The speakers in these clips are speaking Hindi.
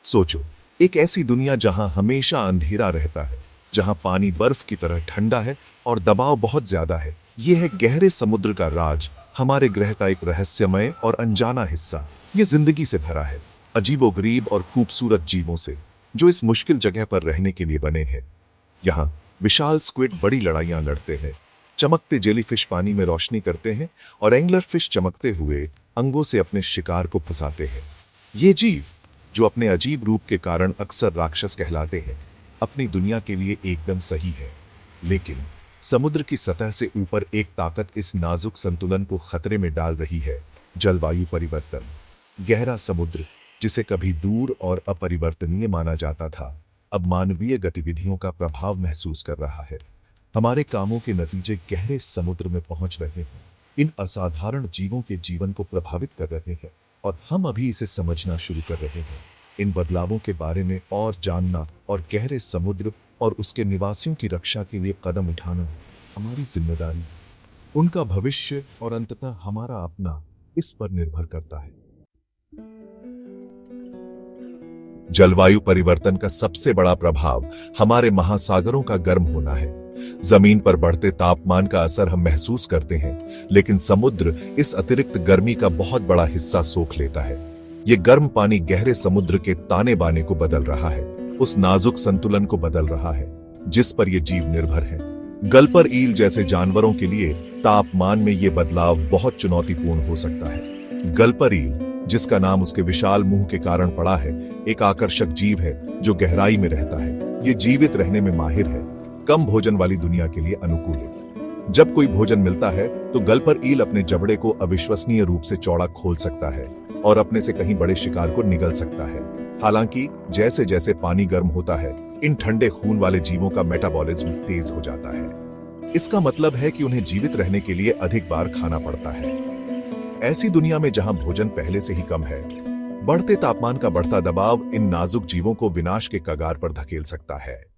सोचो, एक ऐसी दुनिया जहां हमेशा अंधेरा रहता है, जहां पानी बर्फ की तरह ठंडा है और दबाव बहुत ज्यादा है। यह है गहरे समुद्र का राज, हमारे ग्रह का एक रहस्यमय और अनजाना हिस्सा। यह जिंदगी से भरा है, अजीबोगरीब और खूबसूरत जीवों से, जो इस मुश्किल जगह पर रहने के लिए बने हैं। यहाँ विशाल स्क्विड बड़ी लड़ाइयां लड़ते हैं, चमकते जेलीफिश पानी में रोशनी करते हैं और एंगलर फिश चमकते हुए अंगों से अपने शिकार को फंसाते हैं। ये जीव, जो अपने अजीब रूप के कारण अक्सर राक्षस कहलाते हैं, अपनी दुनिया के लिए एकदम सही है। लेकिन समुद्र की सतह से ऊपर एक ताकत इस नाजुक संतुलन को खतरे में डाल रही है। जलवायु परिवर्तन। गहरा समुद्र, जिसे कभी दूर और अपरिवर्तनीय माना जाता था, अब मानवीय गतिविधियों का प्रभाव महसूस कर रहा है। हमारे कामों के नतीजे गहरे समुद्र में पहुंच रहे हैं, इन असाधारण जीवों के जीवन को प्रभावित कर रहे हैं, और हम अभी इसे समझना शुरू कर रहे हैं। इन बदलावों के बारे में और जानना और गहरे समुद्र और उसके निवासियों की रक्षा के लिए कदम उठाना हमारी जिम्मेदारी है। उनका भविष्य और अंततः हमारा अपना इस पर निर्भर करता है। जलवायु परिवर्तन का सबसे बड़ा प्रभाव हमारे महासागरों का गर्म होना है। जमीन पर बढ़ते तापमान का असर हम महसूस करते हैं, लेकिन समुद्र इस अतिरिक्त गर्मी का बहुत बड़ा हिस्सा सोख लेता है। ये गर्म पानी गहरे समुद्र के ताने बाने को बदल रहा है, उस नाजुक संतुलन को बदल रहा है जिस पर ये जीव निर्भर है। गल्पर ईल जैसे जानवरों के लिए तापमान में ये बदलाव बहुत चुनौतीपूर्ण हो सकता है। गल्पर ईल, जिसका नाम उसके विशाल मुंह के कारण पड़ा है, एक आकर्षक जीव है जो गहराई में रहता है। ये जीवित रहने में माहिर है, कम भोजन वाली दुनिया के लिए अनुकूलित। जब कोई भोजन मिलता है तो गल्पर ईल अपने जबड़े को अविश्वसनीय रूप से चौड़ा खोल सकता है और अपने से कहीं बड़े शिकार को निगल सकता है। हालांकि जैसे जैसे पानी गर्म होता है, इन ठंडे खून वाले जीवों का मेटाबॉलिज्म तेज हो जाता है। इसका मतलब है कि उन्हें जीवित रहने के लिए अधिक बार खाना पड़ता है। ऐसी दुनिया में जहां भोजन पहले से ही कम है, बढ़ते तापमान का बढ़ता दबाव इन नाजुक जीवों को विनाश के कगार पर धकेल सकता है।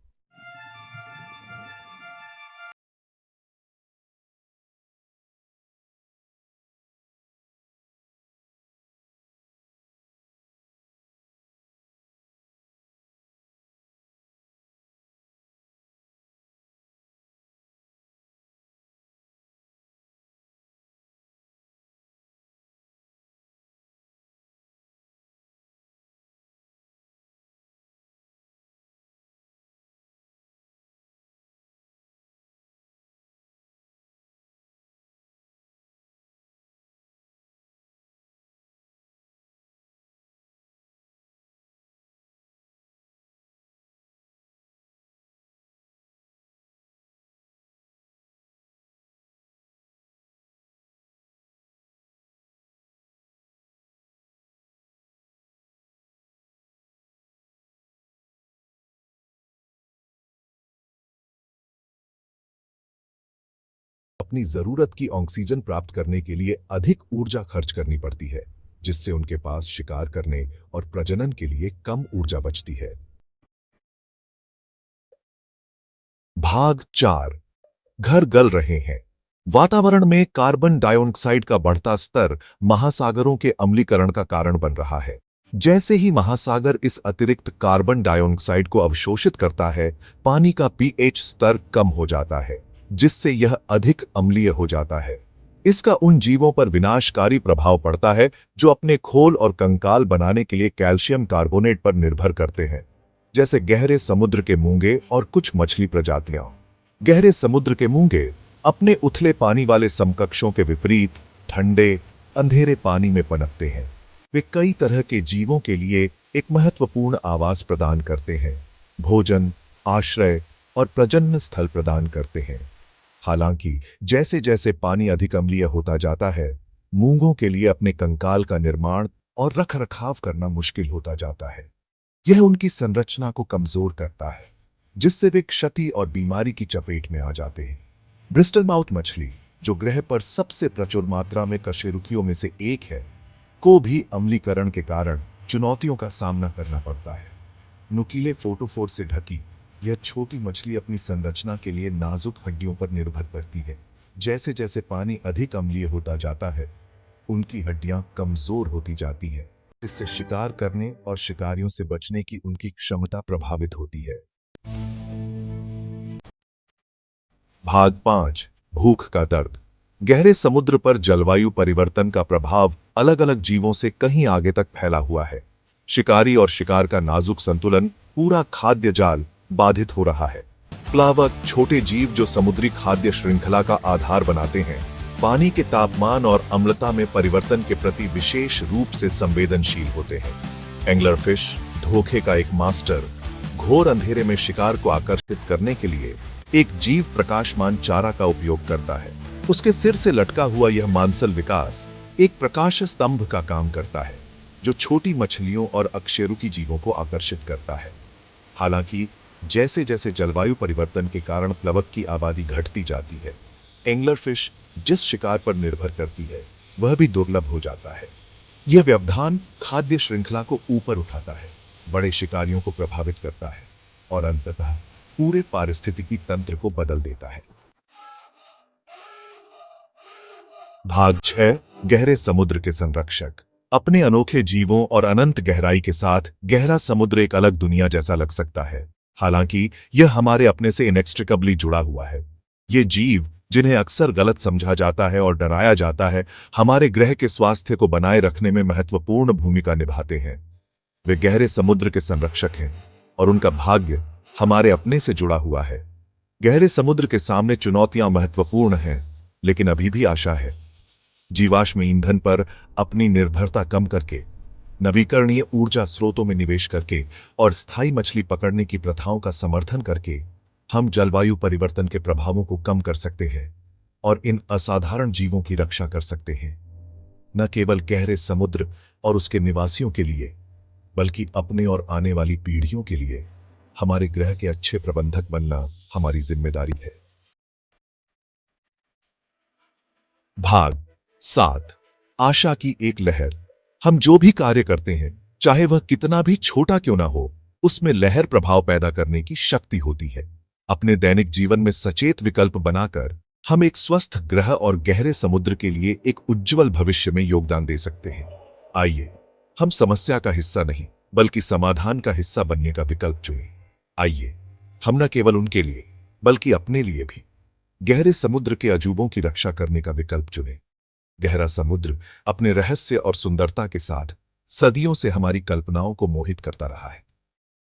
अपनी जरूरत की ऑक्सीजन प्राप्त करने के लिए अधिक ऊर्जा खर्च करनी पड़ती है, जिससे उनके पास शिकार करने और प्रजनन के लिए कम ऊर्जा बचती है। भाग 4। घर गल रहे हैं। वातावरण में कार्बन डाइऑक्साइड का बढ़ता स्तर महासागरों के अम्लीकरण का कारण बन रहा है। जैसे ही महासागर इस अतिरिक्त कार्बन डाइऑक्साइड को अवशोषित करता है, पानी का पीएच स्तर कम हो जाता है, जिससे यह अधिक अम्लीय हो जाता है। इसका उन जीवों पर विनाशकारी प्रभाव पड़ता है जो अपने खोल और कंकाल बनाने के लिए कैल्शियम कार्बोनेट पर निर्भर करते हैं, जैसे गहरे समुद्र के मूंगे और कुछ मछली प्रजातियां। गहरे समुद्र के मूंगे अपने उथले पानी वाले समकक्षों के विपरीत ठंडे, अंधेरे पानी में पनपते हैं। वे कई तरह के जीवों के लिए एक महत्वपूर्ण आवास प्रदान करते हैं, भोजन, आश्रय और प्रजनन स्थल प्रदान करते हैं। हालांकि जैसे जैसे पानी अधिक अम्लीय होता जाता है, मूंगों के लिए अपने कंकाल का निर्माण और रखरखाव करना मुश्किल होता जाता है। यह उनकी संरचना को कमजोर करता है, जिससे वे क्षति और बीमारी की चपेट में आ जाते हैं। ब्रिस्टल माउथ मछली, जो ग्रह पर सबसे प्रचुर मात्रा में कशेरुकियों में से एक है, को भी अम्लीकरण के कारण चुनौतियों का सामना करना पड़ता है। नुकीले फोटोफोर से ढकी यह छोटी मछली अपनी संरचना के लिए नाजुक हड्डियों पर निर्भर करती है। जैसे जैसे पानी अधिक अम्लीय होता जाता है, उनकी हड्डियां कमजोर होती जाती हैं। इससे शिकार करने और शिकारियों से बचने की उनकी क्षमता प्रभावित होती है। भाग 5 भूख का दर्द। गहरे समुद्र पर जलवायु परिवर्तन का प्रभाव अलग अलग जीवों से कहीं आगे तक फैला हुआ है। शिकारी और शिकार का नाजुक संतुलन, पूरा खाद्य जाल बाधित हो रहा है। प्लावक, छोटे जीव जो समुद्री खाद्य श्रृंखला का आधार बनाते हैं, पानी के तापमान और अम्लता में परिवर्तन के प्रति विशेष रूप से संवेदनशील होते हैं। एंगलर फिश, धोखे का एक मास्टर, घोर अंधेरे में शिकार को आकर्षित करने के लिए एक जीव प्रकाशमान चारा का उपयोग करता है। उसके सिर से लटका हुआ यह मांसल विकास एक प्रकाश स्तंभ का काम करता है, जो छोटी मछलियों और अकशेरुकी जीवों को आकर्षित करता है। हालांकि जैसे जैसे जलवायु परिवर्तन के कारण प्लवक की आबादी घटती जाती है, एंगलर फिश जिस शिकार पर निर्भर करती है वह भी दुर्लभ हो जाता है। यह व्यवधान खाद्य श्रृंखला को ऊपर उठाता है, बड़े शिकारियों को प्रभावित करता है और अंततः पूरे पारिस्थितिकी तंत्र को बदल देता है। भाग 6 गहरे समुद्र के संरक्षक। अपने अनोखे जीवों और अनंत गहराई के साथ गहरा समुद्र एक अलग दुनिया जैसा लग सकता है। हालांकि यह हमारे अपने से इनेक्स्ट्रिकबली जुड़ा हुआ है। ये जीव, जिन्हें अक्सर गलत समझा जाता है और डराया जाता है, हमारे ग्रह के स्वास्थ्य को बनाए रखने में महत्वपूर्ण भूमिका निभाते हैं। वे गहरे समुद्र के संरक्षक हैं और उनका भाग्य हमारे अपने से जुड़ा हुआ है। गहरे समुद्र के सामने चुनौतियां महत्वपूर्ण हैं, लेकिन अभी भी आशा है। जीवाश्म ईंधन पर अपनी निर्भरता कम करके, नवीकरणीय ऊर्जा स्रोतों में निवेश करके और स्थायी मछली पकड़ने की प्रथाओं का समर्थन करके हम जलवायु परिवर्तन के प्रभावों को कम कर सकते हैं और इन असाधारण जीवों की रक्षा कर सकते हैं। न केवल गहरे समुद्र और उसके निवासियों के लिए, बल्कि अपने और आने वाली पीढ़ियों के लिए हमारे ग्रह के अच्छे प्रबंधक बनना हमारी जिम्मेदारी है। भाग 7 आशा की एक लहर। हम जो भी कार्य करते हैं, चाहे वह कितना भी छोटा क्यों ना हो, उसमें लहर प्रभाव पैदा करने की शक्ति होती है। अपने दैनिक जीवन में सचेत विकल्प बनाकर हम एक स्वस्थ ग्रह और गहरे समुद्र के लिए एक उज्जवल भविष्य में योगदान दे सकते हैं। आइए हम समस्या का हिस्सा नहीं, बल्कि समाधान का हिस्सा बनने का विकल्प चुनें। आइए हम न केवल उनके लिए, बल्कि अपने लिए भी गहरे समुद्र के अजूबों की रक्षा करने का विकल्प चुनें। गहरा समुद्र अपने रहस्य और सुंदरता के साथ सदियों से हमारी कल्पनाओं को मोहित करता रहा है।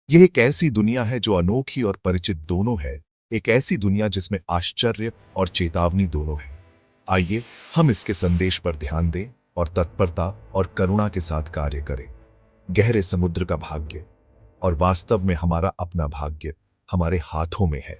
यह एक ऐसी दुनिया है जो अनोखी और परिचित दोनों है, एक ऐसी दुनिया जिसमें आश्चर्य और चेतावनी दोनों है। आइए हम इसके संदेश पर ध्यान दें और तत्परता और करुणा के साथ कार्य करें। गहरे समुद्र का भाग्य और वास्तव में हमारा अपना भाग्य हमारे हाथों में है।